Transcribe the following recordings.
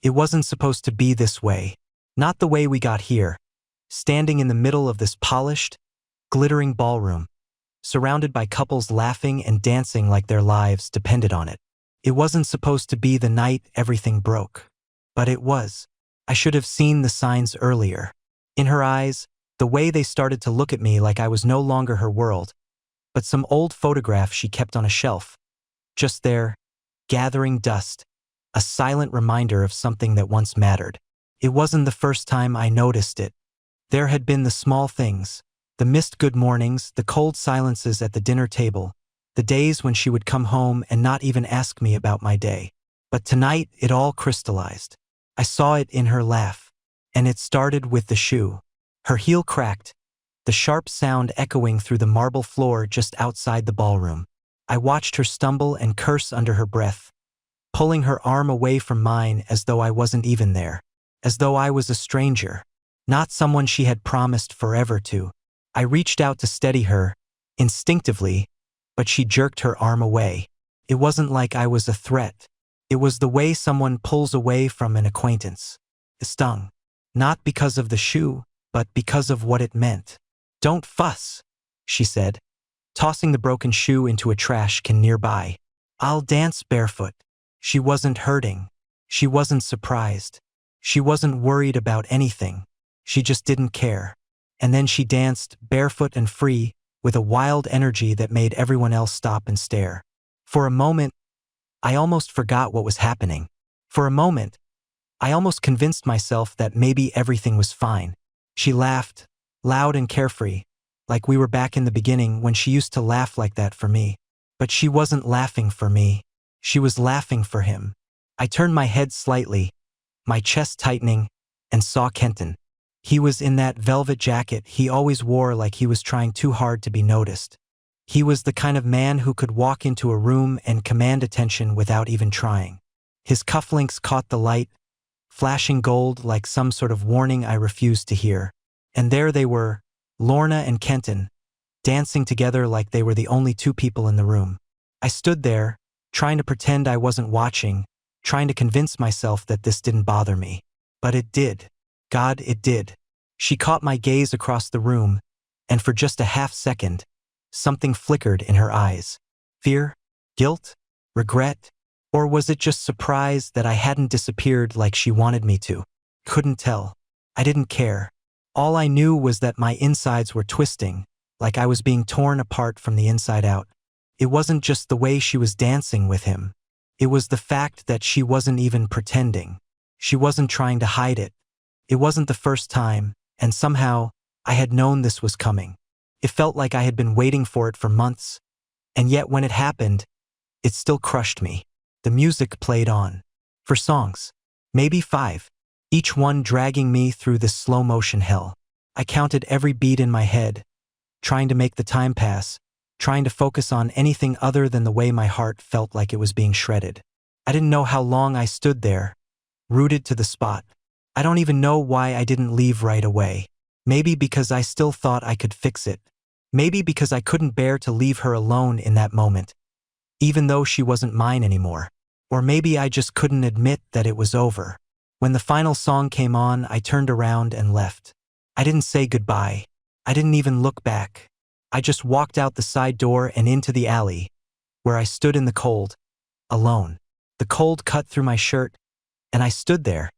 It wasn't supposed to be this way. Not the way we got here. Standing in the middle of this polished, glittering ballroom, surrounded by couples laughing and dancing like their lives depended on it. It wasn't supposed to be the night everything broke. But it was. I should have seen the signs earlier. In her eyes, the way they started to look at me like I was no longer her world, but some old photograph she kept on a shelf. Just there, gathering dust, a silent reminder of something that once mattered. It wasn't the first time I noticed it. There had been the small things, the missed good mornings, the cold silences at the dinner table, the days when she would come home and not even ask me about my day. But tonight, it all crystallized. I saw it in her laugh. And it started with the shoe. Her heel cracked, the sharp sound echoing through the marble floor just outside the ballroom. I watched her stumble and curse under her breath, pulling her arm away from mine as though I wasn't even there, as though I was a stranger, not someone she had promised forever to. I reached out to steady her, instinctively, but she jerked her arm away. It wasn't like I was a threat. It was the way someone pulls away from an acquaintance. It stung. Not because of the shoe, but because of what it meant. "Don't fuss," she said, tossing the broken shoe into a trash can nearby. "I'll dance barefoot." She wasn't hurting. She wasn't surprised. She wasn't worried about anything. She just didn't care. And then she danced, barefoot and free, with a wild energy that made everyone else stop and stare. For a moment, I almost forgot what was happening. For a moment, I almost convinced myself that maybe everything was fine. She laughed, loud and carefree, like we were back in the beginning when she used to laugh like that for me. But she wasn't laughing for me. She was laughing for him. I turned my head slightly, my chest tightening, and saw Kenton. He was in that velvet jacket he always wore like he was trying too hard to be noticed. He was the kind of man who could walk into a room and command attention without even trying. His cufflinks caught the light, flashing gold like some sort of warning I refused to hear. And there they were, Lorna and Kenton, dancing together like they were the only two people in the room. I stood there, trying to pretend I wasn't watching, trying to convince myself that this didn't bother me. But it did. God, it did. She caught my gaze across the room, and for just a half second, something flickered in her eyes. Fear? Guilt? Regret? Or was it just surprise that I hadn't disappeared like she wanted me to? Couldn't tell. I didn't care. All I knew was that my insides were twisting, like I was being torn apart from the inside out. It wasn't just the way she was dancing with him. It was the fact that she wasn't even pretending. She wasn't trying to hide it. It wasn't the first time, and somehow, I had known this was coming. It felt like I had been waiting for it for months, and yet when it happened, it still crushed me. The music played on. For songs. Maybe 5. Each one dragging me through this slow-motion hell. I counted every beat in my head, trying to make the time pass, trying to focus on anything other than the way my heart felt like it was being shredded. I didn't know how long I stood there, rooted to the spot. I don't even know why I didn't leave right away. Maybe because I still thought I could fix it. Maybe because I couldn't bear to leave her alone in that moment, even though she wasn't mine anymore. Or maybe I just couldn't admit that it was over. When the final song came on, I turned around and left. I didn't say goodbye. I didn't even look back. I just walked out the side door and into the alley, where I stood in the cold, alone. The cold cut through my shirt, and I stood there,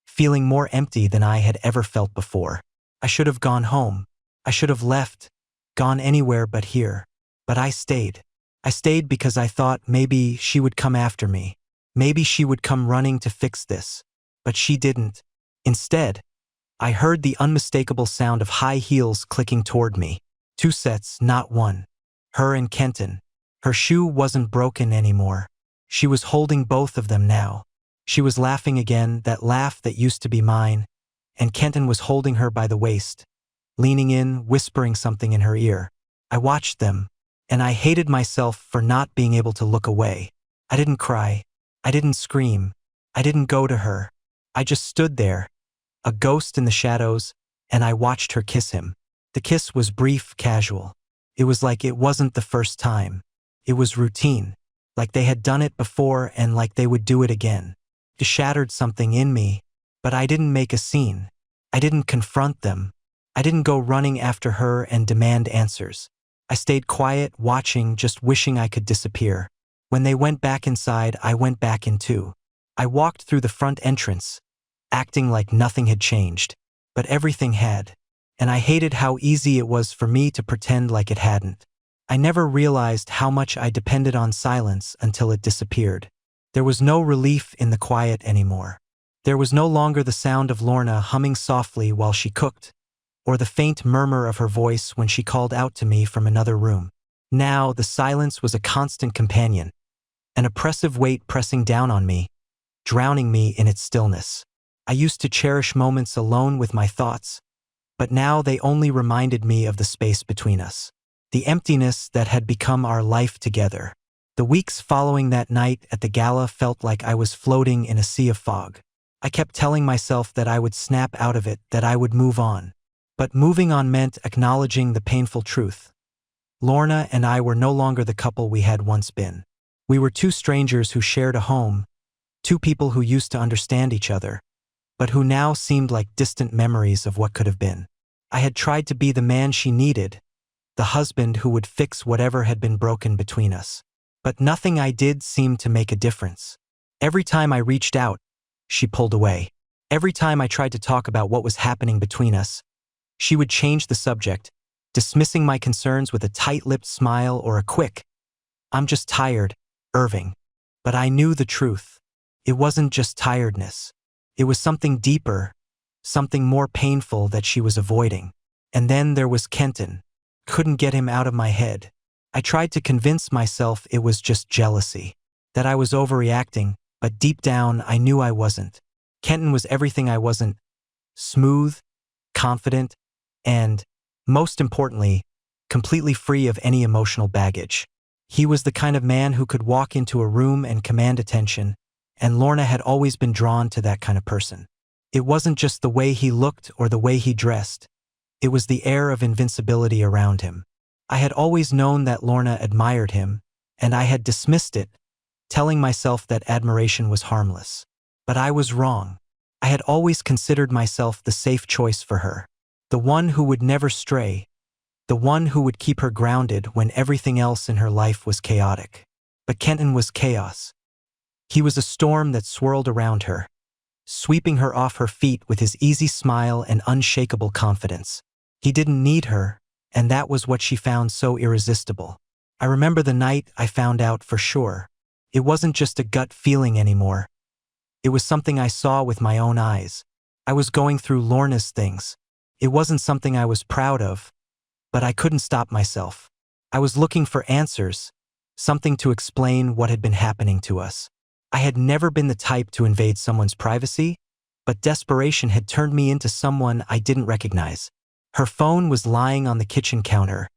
feeling more empty than I had ever felt before. I should have gone home. I should have left, gone anywhere but here. But I stayed. I stayed because I thought maybe she would come after me. Maybe she would come running to fix this. But she didn't. Instead, I heard the unmistakable sound of high heels clicking toward me. 2 sets, not one. Her and Kenton. Her shoe wasn't broken anymore. She was holding both of them now. She was laughing again, that laugh that used to be mine, and Kenton was holding her by the waist, leaning in, whispering something in her ear. I watched them, and I hated myself for not being able to look away. I didn't cry. I didn't scream. I didn't go to her. I just stood there, a ghost in the shadows, and I watched her kiss him. The kiss was brief, casual. It was like it wasn't the first time. It was routine, like they had done it before and like they would do it again. It shattered something in me, but I didn't make a scene. I didn't confront them. I didn't go running after her and demand answers. I stayed quiet, watching, just wishing I could disappear. When they went back inside, I went back in too. I walked through the front entrance, acting like nothing had changed. But everything had. And I hated how easy it was for me to pretend like it hadn't. I never realized how much I depended on silence until it disappeared. There was no relief in the quiet anymore. There was no longer the sound of Lorna humming softly while she cooked, or the faint murmur of her voice when she called out to me from another room. Now, the silence was a constant companion, an oppressive weight pressing down on me, drowning me in its stillness. I used to cherish moments alone with my thoughts, but now they only reminded me of the space between us, the emptiness that had become our life together. The weeks following that night at the gala felt like I was floating in a sea of fog. I kept telling myself that I would snap out of it, that I would move on. But moving on meant acknowledging the painful truth. Lorna and I were no longer the couple we had once been. We were two strangers who shared a home, two people who used to understand each other, but who now seemed like distant memories of what could have been. I had tried to be the man she needed, the husband who would fix whatever had been broken between us. But nothing I did seemed to make a difference. Every time I reached out, she pulled away. Every time I tried to talk about what was happening between us, she would change the subject, dismissing my concerns with a tight-lipped smile or a quick, "I'm just tired, Irving." But I knew the truth. It wasn't just tiredness. It was something deeper, something more painful that she was avoiding. And then there was Kenton. Couldn't get him out of my head. I tried to convince myself it was just jealousy, that I was overreacting, but deep down I knew I wasn't. Kenton was everything I wasn't: smooth, confident, and, most importantly, completely free of any emotional baggage. He was the kind of man who could walk into a room and command attention, and Lorna had always been drawn to that kind of person. It wasn't just the way he looked or the way he dressed. It was the air of invincibility around him. I had always known that Lorna admired him, and I had dismissed it, telling myself that admiration was harmless. But I was wrong. I had always considered myself the safe choice for her, the one who would never stray, the one who would keep her grounded when everything else in her life was chaotic. But Kenton was chaos. He was a storm that swirled around her, sweeping her off her feet with his easy smile and unshakable confidence. He didn't need her, and that was what she found so irresistible. I remember the night I found out for sure. It wasn't just a gut feeling anymore. It was something I saw with my own eyes. I was going through Lorna's things. It wasn't something I was proud of, but I couldn't stop myself. I was looking for answers, something to explain what had been happening to us. I had never been the type to invade someone's privacy, but desperation had turned me into someone I didn't recognize. Her phone was lying on the kitchen counter,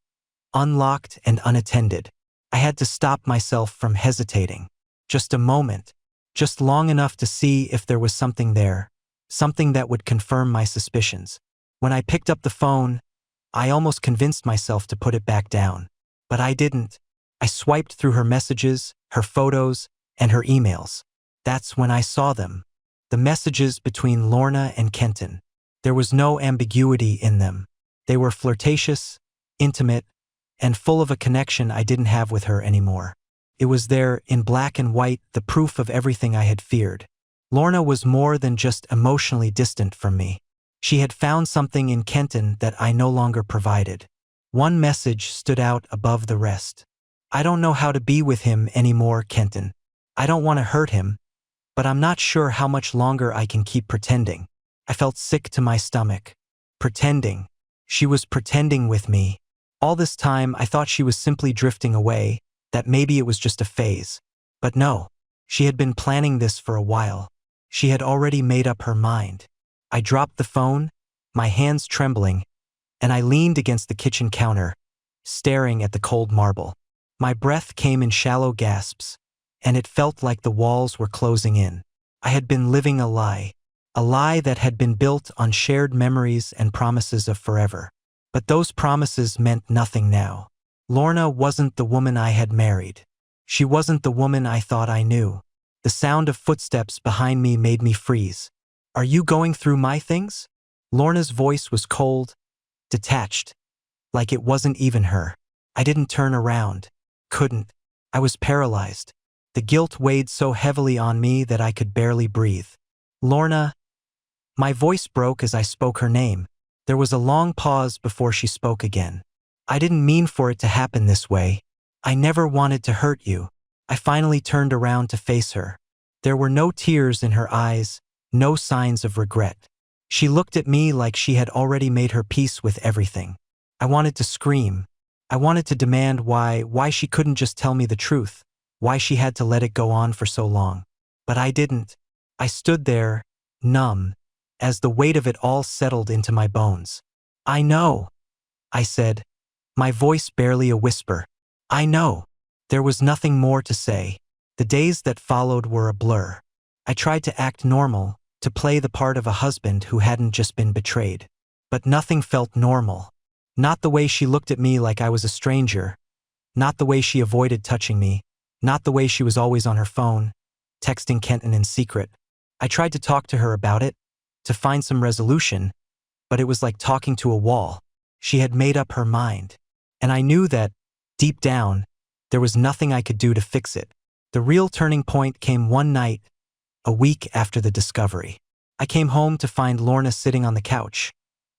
unlocked and unattended. I had to stop myself from hesitating. Just a moment, just long enough to see if there was something there, something that would confirm my suspicions. When I picked up the phone, I almost convinced myself to put it back down. But I didn't. I swiped through her messages, her photos, and her emails. That's when I saw them. The messages between Lorna and Kenton. There was no ambiguity in them. They were flirtatious, intimate, and full of a connection I didn't have with her anymore. It was there, in black and white, the proof of everything I had feared. Lorna was more than just emotionally distant from me. She had found something in Kenton that I no longer provided. One message stood out above the rest. "I don't know how to be with him anymore, Kenton. I don't want to hurt him, but I'm not sure how much longer I can keep pretending." I felt sick to my stomach. Pretending. She was pretending with me. All this time, I thought she was simply drifting away, that maybe it was just a phase. But no, she had been planning this for a while. She had already made up her mind. I dropped the phone, my hands trembling, and I leaned against the kitchen counter, staring at the cold marble. My breath came in shallow gasps, and it felt like the walls were closing in. I had been living a lie that had been built on shared memories and promises of forever. But those promises meant nothing now. Lorna wasn't the woman I had married. She wasn't the woman I thought I knew. The sound of footsteps behind me made me freeze. "Are you going through my things?" Lorna's voice was cold, detached, like it wasn't even her. I didn't turn around. Couldn't. I was paralyzed. The guilt weighed so heavily on me that I could barely breathe. "Lorna." My voice broke as I spoke her name. There was a long pause before she spoke again. "I didn't mean for it to happen this way. I never wanted to hurt you." I finally turned around to face her. There were no tears in her eyes, no signs of regret. She looked at me like she had already made her peace with everything. I wanted to scream. I wanted to demand why she couldn't just tell me the truth, why she had to let it go on for so long. But I didn't. I stood there, numb, as the weight of it all settled into my bones. "I know," I said, my voice barely a whisper. "I know." There was nothing more to say. The days that followed were a blur. I tried to act normal, to play the part of a husband who hadn't just been betrayed. But nothing felt normal. Not the way she looked at me like I was a stranger. Not the way she avoided touching me. Not the way she was always on her phone, texting Kenton in secret. I tried to talk to her about it, to find some resolution, but it was like talking to a wall. She had made up her mind. And I knew that, deep down, there was nothing I could do to fix it. The real turning point came one night, a week after the discovery. I came home to find Lorna sitting on the couch,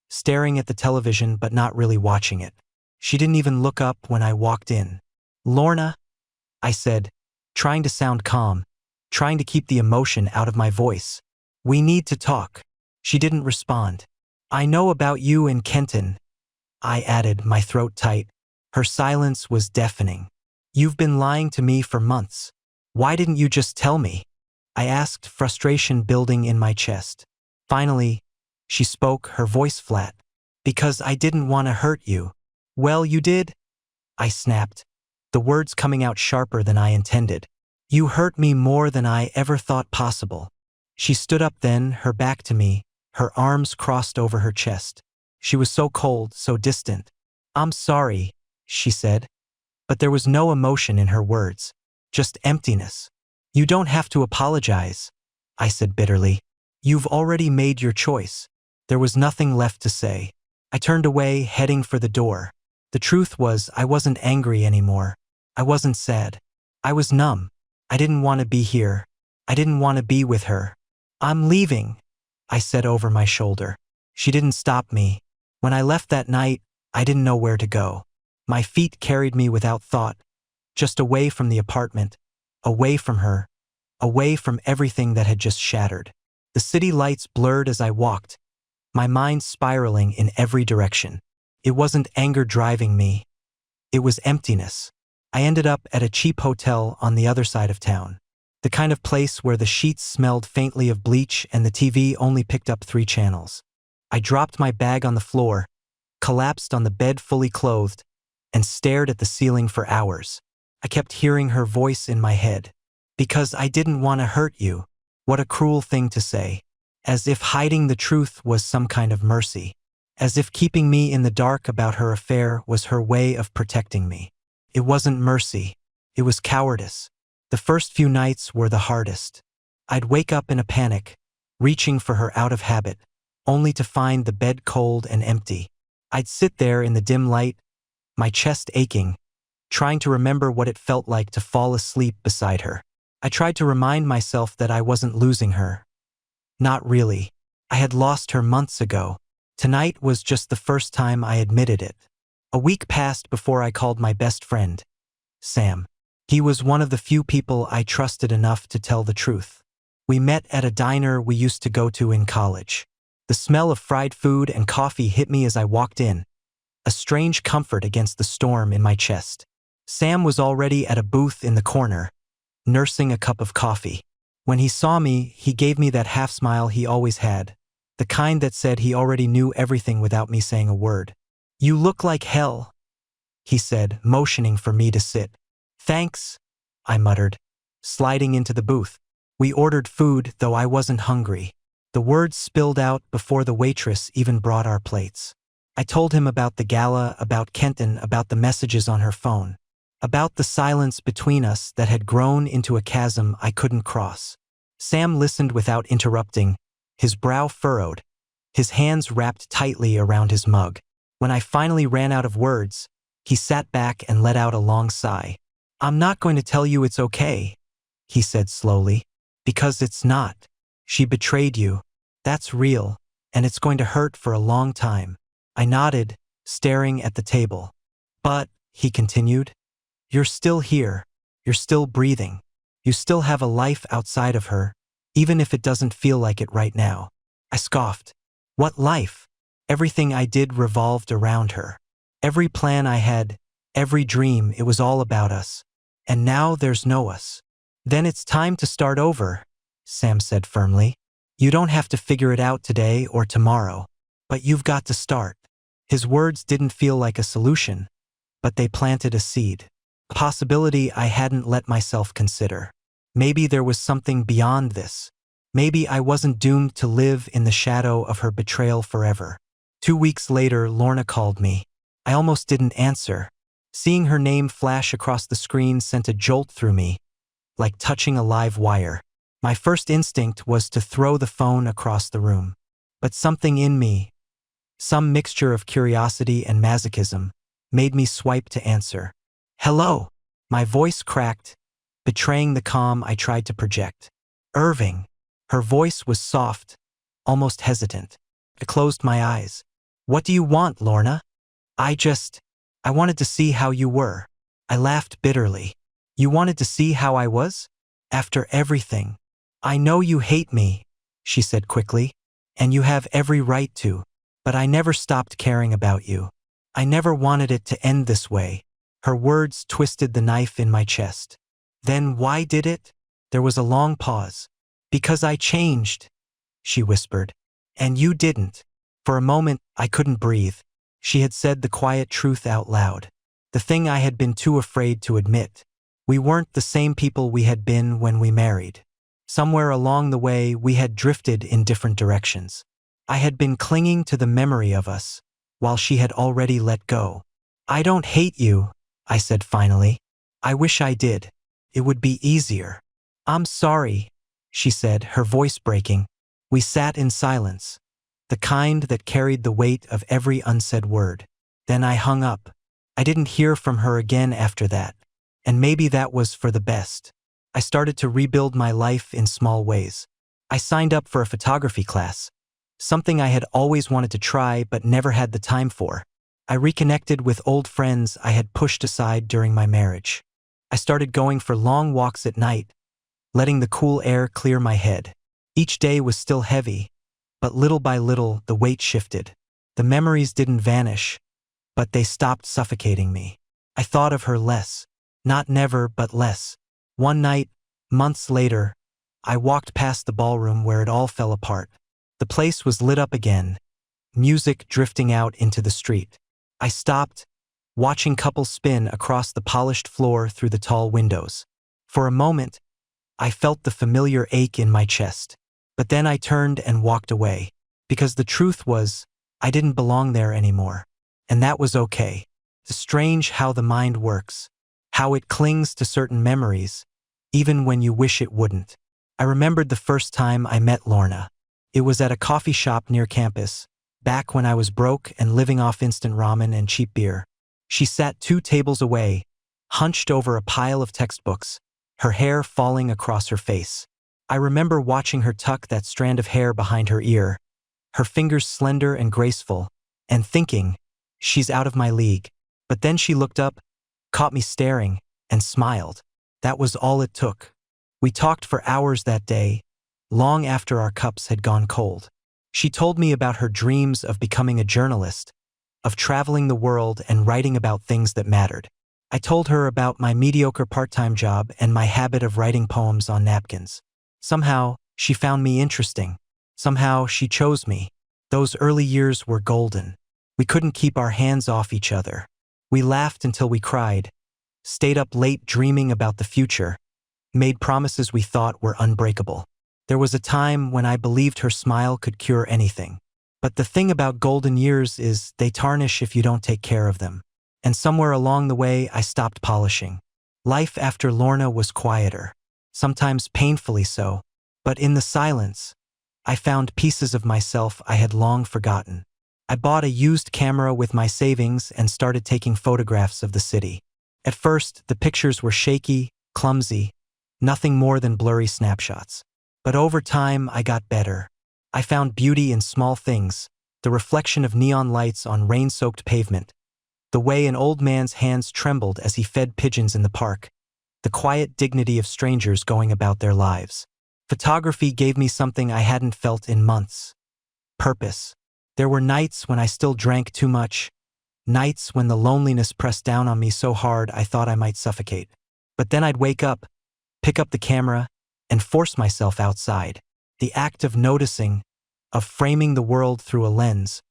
staring at the television but not really watching it. She didn't even look up when I walked in. "Lorna," I said, trying to sound calm, trying to keep the emotion out of my voice. "We need to talk." She didn't respond. "I know about you and Kenton," I added, my throat tight. Her silence was deafening. "You've been lying to me for months. Why didn't you just tell me?" I asked, frustration building in my chest. Finally, she spoke, her voice flat. "Because I didn't want to hurt you." "Well, you did," I snapped, the words coming out sharper than I intended. "You hurt me more than I ever thought possible." She stood up then, her back to me, her arms crossed over her chest. She was so cold, so distant. "I'm sorry," she said. But there was no emotion in her words, just emptiness. "You don't have to apologize," I said bitterly. "You've already made your choice." There was nothing left to say. I turned away, heading for the door. The truth was, I wasn't angry anymore. I wasn't sad. I was numb. I didn't want to be here. I didn't want to be with her. "I'm leaving," I said over my shoulder. She didn't stop me. When I left that night, I didn't know where to go. My feet carried me without thought, just away from the apartment, away from her, away from everything that had just shattered. The city lights blurred as I walked, my mind spiraling in every direction. It wasn't anger driving me. It was emptiness. I ended up at a cheap hotel on the other side of town. The kind of place where the sheets smelled faintly of bleach and the TV only picked up 3 channels. I dropped my bag on the floor, collapsed on the bed fully clothed, and stared at the ceiling for hours. I kept hearing her voice in my head. "Because I didn't want to hurt you." What a cruel thing to say. As if hiding the truth was some kind of mercy. As if keeping me in the dark about her affair was her way of protecting me. It wasn't mercy. It was cowardice. The first few nights were the hardest. I'd wake up in a panic, reaching for her out of habit, only to find the bed cold and empty. I'd sit there in the dim light, my chest aching, trying to remember what it felt like to fall asleep beside her. I tried to remind myself that I wasn't losing her. Not really. I had lost her months ago. Tonight was just the first time I admitted it. A week passed before I called my best friend, Sam. He was one of the few people I trusted enough to tell the truth. We met at a diner we used to go to in college. The smell of fried food and coffee hit me as I walked in, a strange comfort against the storm in my chest. Sam was already at a booth in the corner, nursing a cup of coffee. When he saw me, he gave me that half smile he always had, the kind that said he already knew everything without me saying a word. "You look like hell," he said, motioning for me to sit. "Thanks," I muttered, sliding into the booth. We ordered food, though I wasn't hungry. The words spilled out before the waitress even brought our plates. I told him about the gala, about Kenton, about the messages on her phone. about the silence between us that had grown into a chasm I couldn't cross. Sam listened without interrupting, his brow furrowed, his hands wrapped tightly around his mug. When I finally ran out of words, he sat back and let out a long sigh. "I'm not going to tell you it's okay," he said slowly, "because it's not. She betrayed you. That's real, and it's going to hurt for a long time." I nodded, staring at the table. "But," he continued, "you're still here. You're still breathing. You still have a life outside of her, even if it doesn't feel like it right now." I scoffed. "What life?" Everything I did revolved around her. Every plan I had, every dream, it was all about us. And now there's no us. "Then it's time to start over," Sam said firmly. "You don't have to figure it out today or tomorrow, but you've got to start." His words didn't feel like a solution, but they planted a seed. A possibility I hadn't let myself consider. Maybe there was something beyond this. Maybe I wasn't doomed to live in the shadow of her betrayal forever. 2 weeks later, Lorna called me. I almost didn't answer. Seeing her name flash across the screen sent a jolt through me, like touching a live wire. My first instinct was to throw the phone across the room. But something in me, some mixture of curiosity and masochism, made me swipe to answer. "Hello." My voice cracked, betraying the calm I tried to project. "Irving." Her voice was soft, almost hesitant. I closed my eyes. "What do you want, Lorna?" I wanted to see how you were." I laughed bitterly. "You wanted to see how I was? After everything?" "I know you hate me," she said quickly, "and you have every right to, but I never stopped caring about you. I never wanted it to end this way." Her words twisted the knife in my chest. "Then why did it?" There was a long pause. "Because I changed," she whispered. "And you didn't." For a moment, I couldn't breathe. She had said the quiet truth out loud. The thing I had been too afraid to admit. We weren't the same people we had been when we married. Somewhere along the way, we had drifted in different directions. I had been clinging to the memory of us, while she had already let go. "I don't hate you," I said finally. "I wish I did. It would be easier." "I'm sorry," she said, her voice breaking. We sat in silence, the kind that carried the weight of every unsaid word. Then I hung up. I didn't hear from her again after that, and maybe that was for the best. I started to rebuild my life in small ways. I signed up for a photography class, something I had always wanted to try but never had the time for. I reconnected with old friends I had pushed aside during my marriage. I started going for long walks at night, letting the cool air clear my head. Each day was still heavy, but little by little the weight shifted. The memories didn't vanish, but they stopped suffocating me. I thought of her less. Not never, but less. One night, months later, I walked past the ballroom where it all fell apart. The place was lit up again, music drifting out into the street. I stopped, watching couples spin across the polished floor through the tall windows. For a moment, I felt the familiar ache in my chest. But then I turned and walked away, because the truth was, I didn't belong there anymore. And that was okay. It's strange how the mind works, how it clings to certain memories, even when you wish it wouldn't. I remembered the first time I met Lorna. It was at a coffee shop near campus, back when I was broke and living off instant ramen and cheap beer. She sat 2 tables away, hunched over a pile of textbooks, her hair falling across her face. I remember watching her tuck that strand of hair behind her ear, her fingers slender and graceful, and thinking, she's out of my league. But then she looked up, caught me staring, and smiled. That was all it took. We talked for hours that day, long after our cups had gone cold. She told me about her dreams of becoming a journalist, of traveling the world and writing about things that mattered. I told her about my mediocre part-time job and my habit of writing poems on napkins. Somehow, she found me interesting. Somehow, she chose me. Those early years were golden. We couldn't keep our hands off each other. We laughed until we cried, stayed up late dreaming about the future, made promises we thought were unbreakable. There was a time when I believed her smile could cure anything. But the thing about golden years is they tarnish if you don't take care of them. And somewhere along the way, I stopped polishing. Life after Lorna was quieter, sometimes painfully so, but in the silence, I found pieces of myself I had long forgotten. I bought a used camera with my savings and started taking photographs of the city. At first, the pictures were shaky, clumsy, nothing more than blurry snapshots. But over time, I got better. I found beauty in small things, the reflection of neon lights on rain-soaked pavement, the way an old man's hands trembled as he fed pigeons in the park, the quiet dignity of strangers going about their lives. Photography gave me something I hadn't felt in months: purpose. There were nights when I still drank too much, nights when the loneliness pressed down on me so hard I thought I might suffocate. But then I'd wake up, pick up the camera, and force myself outside. The act of noticing, of framing the world through a lens,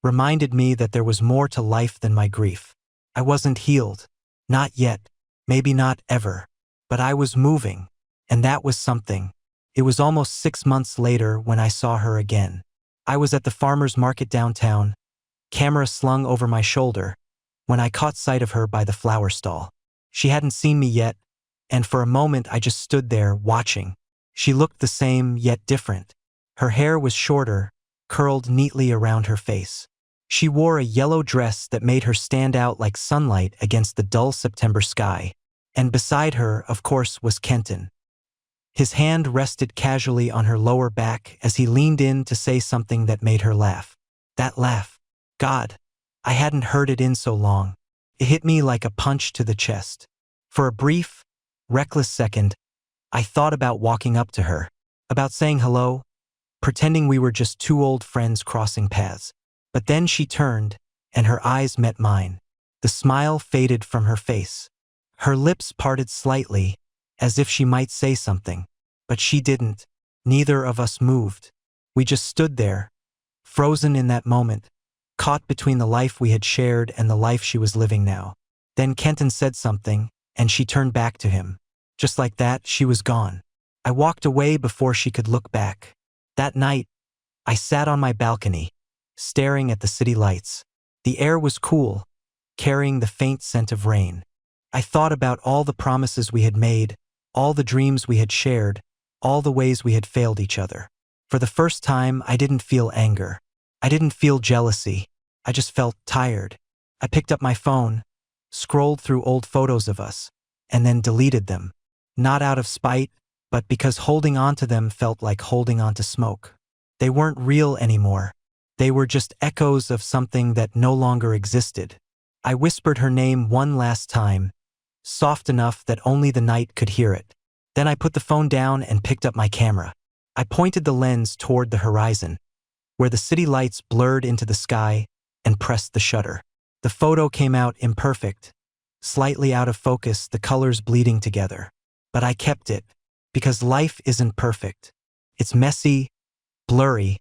reminded me that there was more to life than my grief. I wasn't healed. Not yet. Maybe not ever. But I was moving, and that was something. It was almost 6 months later when I saw her again. I was at the farmer's market downtown, camera slung over my shoulder, when I caught sight of her by the flower stall. She hadn't seen me yet, and for a moment I just stood there, watching. She looked the same, yet different. Her hair was shorter, curled neatly around her face. She wore a yellow dress that made her stand out like sunlight against the dull September sky. And beside her, of course, was Kenton. His hand rested casually on her lower back as he leaned in to say something that made her laugh. That laugh. God, I hadn't heard it in so long. It hit me like a punch to the chest. For a brief, reckless second, I thought about walking up to her, about saying hello, pretending we were just two old friends crossing paths. But then she turned, and her eyes met mine. The smile faded from her face. Her lips parted slightly, as if she might say something. But she didn't. Neither of us moved. We just stood there, frozen in that moment, caught between the life we had shared and the life she was living now. Then Kenton said something, and she turned back to him. Just like that, she was gone. I walked away before she could look back. That night, I sat on my balcony, staring at the city lights. The air was cool, carrying the faint scent of rain. I thought about all the promises we had made, all the dreams we had shared, all the ways we had failed each other. For the first time, I didn't feel anger. I didn't feel jealousy. I just felt tired. I picked up my phone, scrolled through old photos of us, and then deleted them. Not out of spite, but because holding on to them felt like holding on to smoke. They weren't real anymore. They were just echoes of something that no longer existed. I whispered her name one last time, soft enough that only the night could hear it. Then I put the phone down and picked up my camera. I pointed the lens toward the horizon, where the city lights blurred into the sky, and pressed the shutter. The photo came out imperfect, slightly out of focus, the colors bleeding together. But I kept it, because life isn't perfect. It's messy, blurry,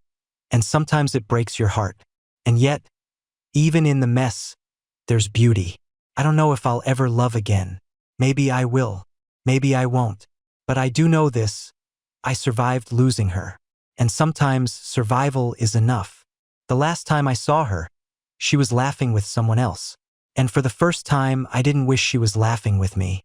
and sometimes it breaks your heart. And yet, even in the mess, there's beauty. I don't know if I'll ever love again. Maybe I will. Maybe I won't. But I do know this: I survived losing her. And sometimes survival is enough. The last time I saw her, she was laughing with someone else. And for the first time, I didn't wish she was laughing with me.